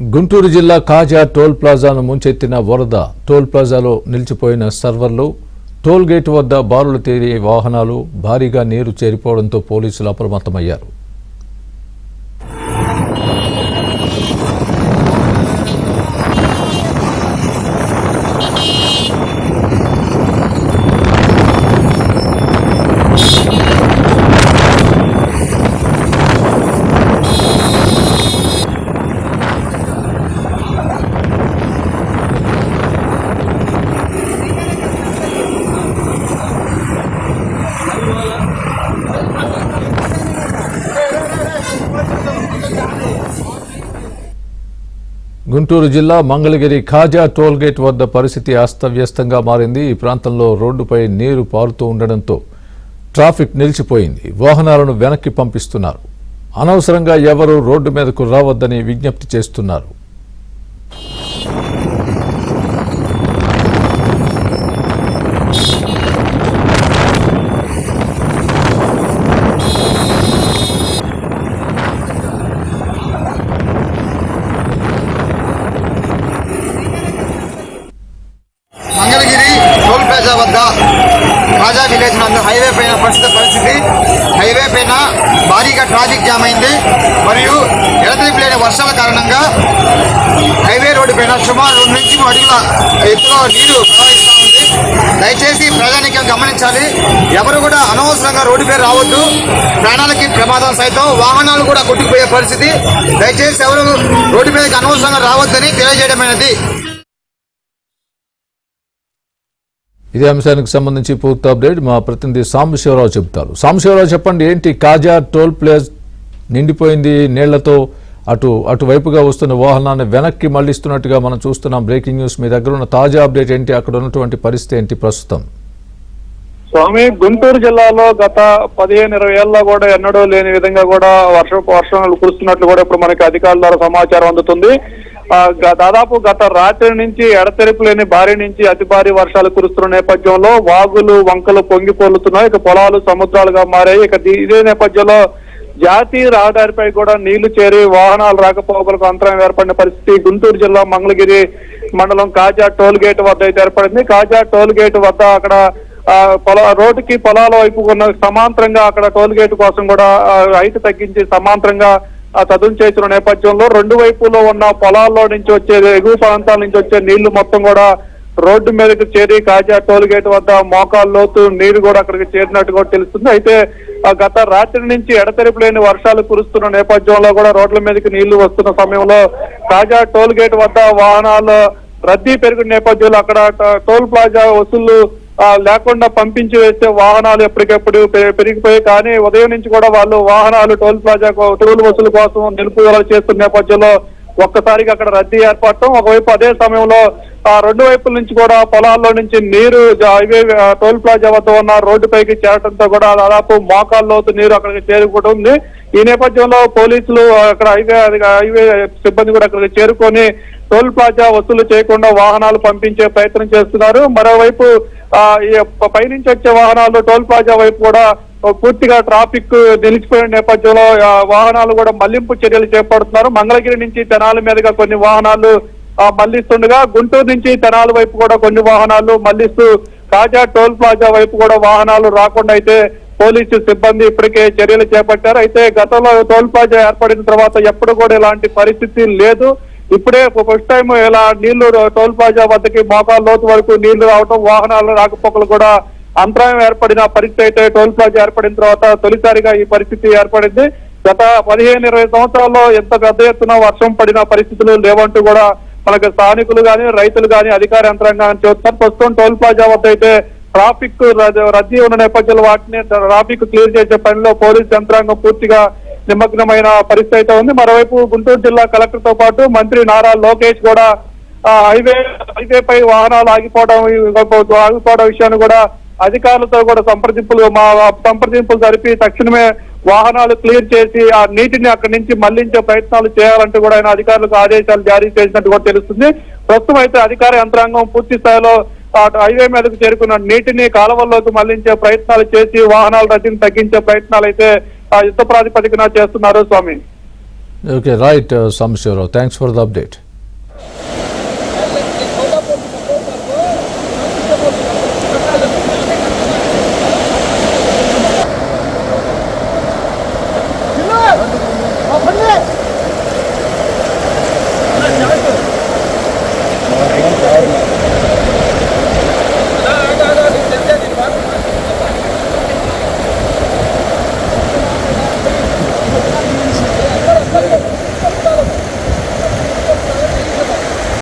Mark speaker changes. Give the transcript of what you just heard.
Speaker 1: గుంటూరు జిల్లా కాజా టోల్ ప్లాజాను ముంచెత్తిన వరద. టోల్ ప్లాజాలో నిలిచిపోయిన సర్వర్లు, టోల్ గేట్ వద్ద బారులు తీరే వాహనాలు, భారీగా నీరు చేరిపోవడంతో పోలీసులు అప్రమత్తమయ్యారు. గుంటూరు జిల్లా మంగళగిరి ఖాజా టోల్ గేట్ వద్ద పరిస్థితి అస్తవ్యస్తంగా మారింది. ఈ ప్రాంతంలో రోడ్డుపై నీరు పారుతూ ఉండడంతో ట్రాఫిక్ నిలిచిపోయింది. వాహనాలను వెనక్కి పంపిస్తున్నారు. అనవసరంగా ఎవరూ రోడ్డు మీదకు రావద్దని విజ్ఞప్తి చేస్తున్నారు.
Speaker 2: మంగళగిరి టోల్ ప్లాజా వద్ద కాజా విలేజ్ నందు హైవే పైన పరిస్థితి హైవే పైన భారీగా ట్రాఫిక్ జామ్ అయింది. మరియు ఎడతెరిపి లేని వర్షాల కారణంగా హైవే రోడ్డు పైన సుమారు 2 నుంచి 3 అడుగుల ఎత్తులో నీరు ప్రవహిస్తూ ఉంది. దయచేసి ప్రజానీకం గమనించాలి. ఎవరు కూడా అనవసరంగా రోడ్డు పై రావద్దు. ప్రాణాలకి ప్రమాదం సైతం, వాహనాలు కూడా కొట్టుకుపోయే పరిస్థితి. దయచేసి ఎవరు రోడ్డు మీదకి అనవసరంగా రావద్దని తెలియజేయడమైనది.
Speaker 1: ఇదే అంశానికి సంబంధించి పూర్తి అప్డేట్ మా ప్రతినిధి సాంబశివరావు చెబుతారు. సాంబశివరావు, చెప్పండి, ఏంటి కాజా టోల్ ప్లాజా నిండిపోయింది నీళ్లతో? అటువైపుగా వస్తున్న వాహనాన్ని వెనక్కి మళ్లిస్తున్నట్టుగా మనం చూస్తున్నాం. Breaking news. మీ దగ్గర ఉన్న తాజా అప్డేట్ ఏంటి? అక్కడ ఉన్నటువంటి పరిస్థితి ఏంటి ప్రస్తుతం?
Speaker 3: స్వామి, గుంటూరు జిల్లాలో గత 15-20 ఏళ్ళలో కూడా ఎన్నడూ లేని విధంగా కూడా వర్షాలు కురుస్తున్నట్లు కూడా ఇప్పుడు మనకి అధికారుల ద్వారా సమాచారం అందుతుంది. దాదాపు గత రాత్రి నుంచి ఎడతెరిపి లేని భారీ నుంచి అతి భారీ వర్షాలు కురుస్తున్న నేపథ్యంలో వాగులు వంకలు పొంగిపోలుతున్నాయి. ఇక పొలాలు సముద్రాలుగా మారాయి. ఇక ఇదే నేపథ్యంలో జాతీయ రహదారిపై కూడా నీళ్లు చేరి వాహనాలు రాకపోకలకు అంతరాయం ఏర్పడిన పరిస్థితి గుంటూరు జిల్లా మంగళగిరి మండలం కాజా టోల్ గేట్ వద్ద అయితే ఏర్పడింది. కాజా టోల్ గేట్ వద్ద అక్కడ రోడ్డుకి పొలాల వైపు ఉన్న సమాంతరంగా అక్కడ టోల్ గేట్ కోసం కూడా హైట్ తగ్గించి సమాంతరంగా చదును చేసిన నేపథ్యంలో 2 వైపులో ఉన్న పొలాల్లో నుంచి వచ్చే ఎగువ ప్రాంతాల నుంచి వచ్చే నీళ్లు మొత్తం కూడా రోడ్డు మీదకి చేరి కాజా టోల్ గేట్ వద్ద మోకాళ్ళ లోతు నీరు కూడా అక్కడికి చేరినట్టు కూడా తెలుస్తుంది. అయితే గత రాత్రి నుంచి ఎడతెరిపి లేని వర్షాలు కురుస్తున్న నేపథ్యంలో కూడా రోడ్ల మీదకి నీళ్లు వస్తున్న సమయంలో కాజా టోల్ గేట్ వద్ద వాహనాలు రద్దీ పెరిగిన నేపథ్యంలో అక్కడ టోల్ ప్లాజా వసూళ్లు లేకుండా పంపించి వేసే వాహనాలు ఎప్పటికెప్పుడు పెరిగిపోయాయి. కానీ ఉదయం నుంచి కూడా వాళ్ళు వాహనాలు టోల్ ప్లాజా టోల్ వసూలు కోసం నిలుపుదల చేస్తున్న నేపథ్యంలో ఒక్కసారిగా అక్కడ రద్దీ ఏర్పడటం, ఒకవైపు అదే సమయంలో 2 వైపుల నుంచి కూడా పొలాల్లో నుంచి నీరు హైవే టోల్ ప్లాజా వద్ద ఉన్న రోడ్డుపైకి చేరడంతో కూడా దాదాపు మోకాళ్ళ లోతు నీరు అక్కడికి చేరుకుంటుంది. ఈ నేపథ్యంలో పోలీసులు అక్కడ హైవే సిబ్బంది కూడా అక్కడికి చేరుకొని టోల్ ప్లాజా వసూలు చేయకుండా వాహనాలు పంపించే ప్రయత్నం చేస్తున్నారు. మరోవైపు పైనుంచి వచ్చే వాహనాలు టోల్ ప్లాజా వైపు కూడా పూర్తిగా ట్రాఫిక్ నిలిచిపోయిన నేపథ్యంలో వాహనాలు కూడా మళ్లింపు చర్యలు చేపడుతున్నారు. మంగళగిరి నుంచి తెనాలి మీదుగా కొన్ని వాహనాలు మళ్లిస్తుండగా గుంటూరు నుంచి తెనాలి వైపు కూడా కొన్ని వాహనాలు మళ్లిస్తూ కాజా టోల్ ప్లాజా వైపు కూడా వాహనాలు రాకుండా అయితే పోలీసు సిబ్బంది ఇప్పటికే చర్యలు చేపట్టారు. అయితే గతంలో టోల్ ప్లాజా ఏర్పడిన తర్వాత ఎప్పుడు కూడా ఇలాంటి పరిస్థితి లేదు. ఇప్పుడే ఫస్ట్ టైం ఇలా నీళ్లు టోల్ ప్లాజా వద్దకి మోకాళ్ళ లోతు వరకు నీళ్లు రావడం, వాహనాలు రాకపోకలు కూడా అంతరాయం ఏర్పడిన పరిస్థితి అయితే టోల్ ప్లాజా ఏర్పడిన తర్వాత తొలిసారిగా ఈ పరిస్థితి ఏర్పడింది. గత 15-20 సంవత్సరాల్లో ఎంత పెద్ద ఎత్తున వర్షం పడిన పరిస్థితులు లేవంటూ కూడా మనకు స్థానికులు కానీ రైతులు కానీ అధికార యంత్రాంగాన్ని చెబుతున్నారు. ప్రస్తుతం టోల్ ప్లాజా వద్ద అయితే ట్రాఫిక్ రద్దీ ఉన్న నేపథ్యంలో వాటిని ట్రాఫిక్ క్లియర్ చేసే పనిలో పోలీసు యంత్రాంగం పూర్తిగా నిమగ్నమైన పరిస్థితి అయితే ఉంది. మరోవైపు గుంటూరు జిల్లా కలెక్టర్ తో పాటు మంత్రి నారా లోకేష్ కూడా హైవేపై వాహనాలు ఆగిపోవడం విషయాన్ని కూడా అధికారులతో కూడా సంప్రదింపులు జరిపి తక్షణమే వాహనాలు క్లియర్ చేసి ఆ నీటిని అక్కడి నుంచి మళ్లించే ప్రయత్నాలు చేయాలంటూ కూడా ఆయన అధికారులకు ఆదేశాలు జారీ చేసినట్టు కూడా తెలుస్తుంది. ప్రస్తుతం అయితే అధికార యంత్రాంగం పూర్తి స్థాయిలో హైవే మీదకు చేరుకున్న నీటిని కాలువల్లోకి మళ్లించే ప్రయత్నాలు చేసి వాహనాల రద్దీని తగ్గించే ప్రయత్నాలు అయితే యుద్ధ ప్రాతిపదికన చేస్తున్నారు. Swami,
Speaker 1: okay right Sambasivarao, thanks for the update.